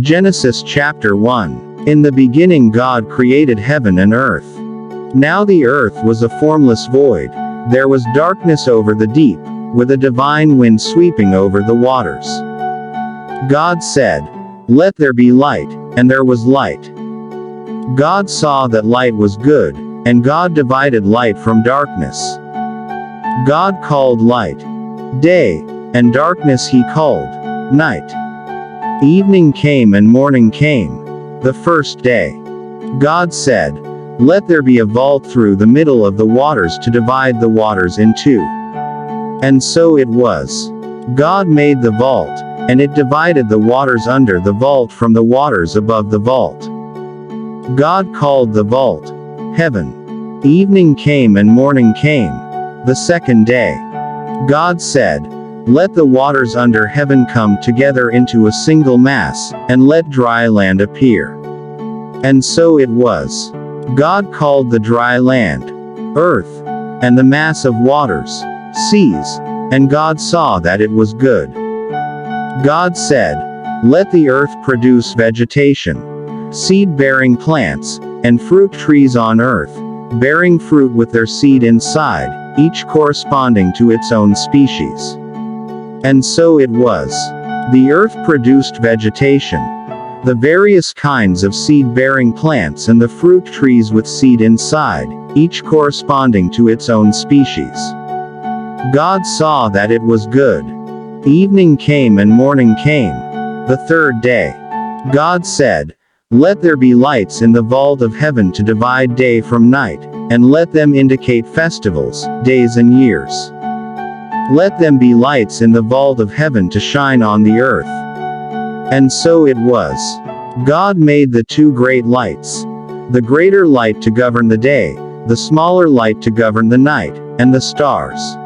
Genesis chapter 1. In the beginning God created heaven and earth. Now the earth was a formless void. There was darkness over the deep, with a divine wind sweeping over the waters. God said, "Let there be light," and there was light. God saw that light was good, and God divided light from darkness. God called light day, and darkness he called night. Evening came and morning came, the first day. God said, "Let there be a vault through the middle of the waters to divide the waters in two." And so it was. God made the vault, and it divided the waters under the vault from the waters above the vault. God called the vault heaven. Evening came and morning came, the second day. God said, "Let the waters under heaven come together into a single mass, and let dry land appear." And so it was. God called the dry land earth, and the mass of waters seas, and God saw that it was good. God said, "Let the earth produce vegetation, seed-bearing plants, and fruit trees on earth, bearing fruit with their seed inside, each corresponding to its own species." And so it was. The earth produced vegetation, the various kinds of seed-bearing plants and the fruit trees with seed inside, each corresponding to its own species. God saw that it was good. Evening came and morning came, the third day. God said, "Let there be lights in the vault of heaven to divide day from night, and let them indicate festivals, days and years. Let them be lights in the vault of heaven to shine on the earth." And so it was. God made the two great lights, the greater light to govern the day, the smaller light to govern the night, and the stars.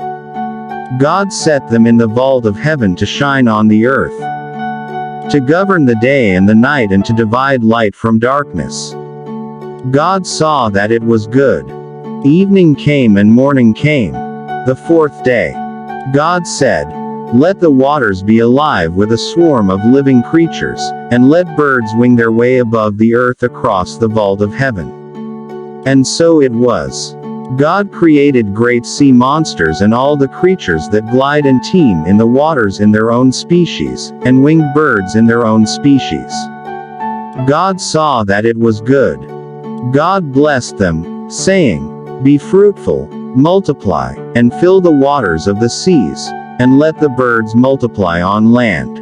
God set them in the vault of heaven to shine on the earth, to govern the day and the night, and to divide light from darkness. God saw that it was good. Evening came and morning came, the fourth day. God said, "Let the waters be alive with a swarm of living creatures, and let birds wing their way above the earth across the vault of heaven." And so it was. God created great sea monsters and all the creatures that glide and teem in the waters in their own species, and winged birds in their own species. God saw that it was good. God blessed them, saying, "Be fruitful, multiply, and fill the waters of the seas, and let the birds multiply on land."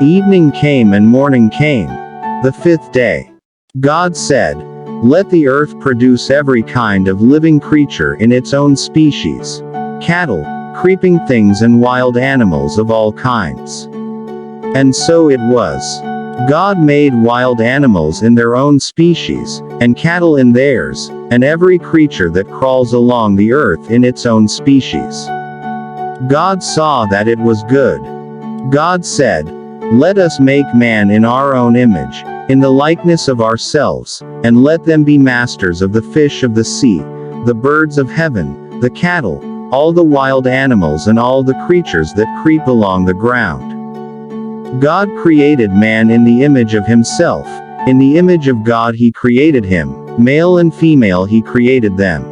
Evening came and morning came, the fifth day. God said, "Let the earth produce every kind of living creature in its own species, cattle, creeping things and wild animals of all kinds." And so it was. God made wild animals in their own species, and cattle in theirs, and every creature that crawls along the earth in its own species. God saw that it was good. God said, "Let us make man in our own image, in the likeness of ourselves, and let them be masters of the fish of the sea, the birds of heaven, the cattle, all the wild animals and all the creatures that creep along the ground." God created man in the image of himself. In the image of God he created him, male and female he created them.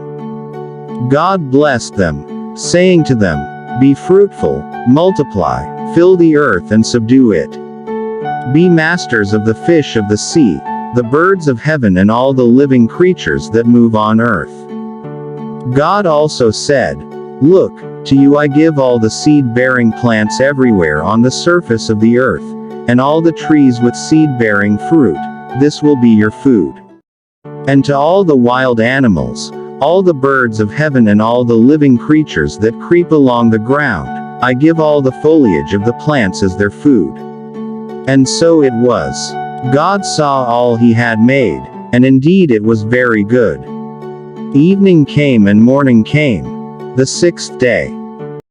God blessed them, saying to them, "Be fruitful, multiply, fill the earth and subdue it. Be masters of the fish of the sea, the birds of heaven and all the living creatures that move on earth." God also said, "Look, to you I give all the seed-bearing plants everywhere on the surface of the earth, and all the trees with seed-bearing fruit, this will be your food. And to all the wild animals, all the birds of heaven and all the living creatures that creep along the ground, I give all the foliage of the plants as their food." And so it was. God saw all he had made, and indeed it was very good. Evening came and morning came, the sixth day.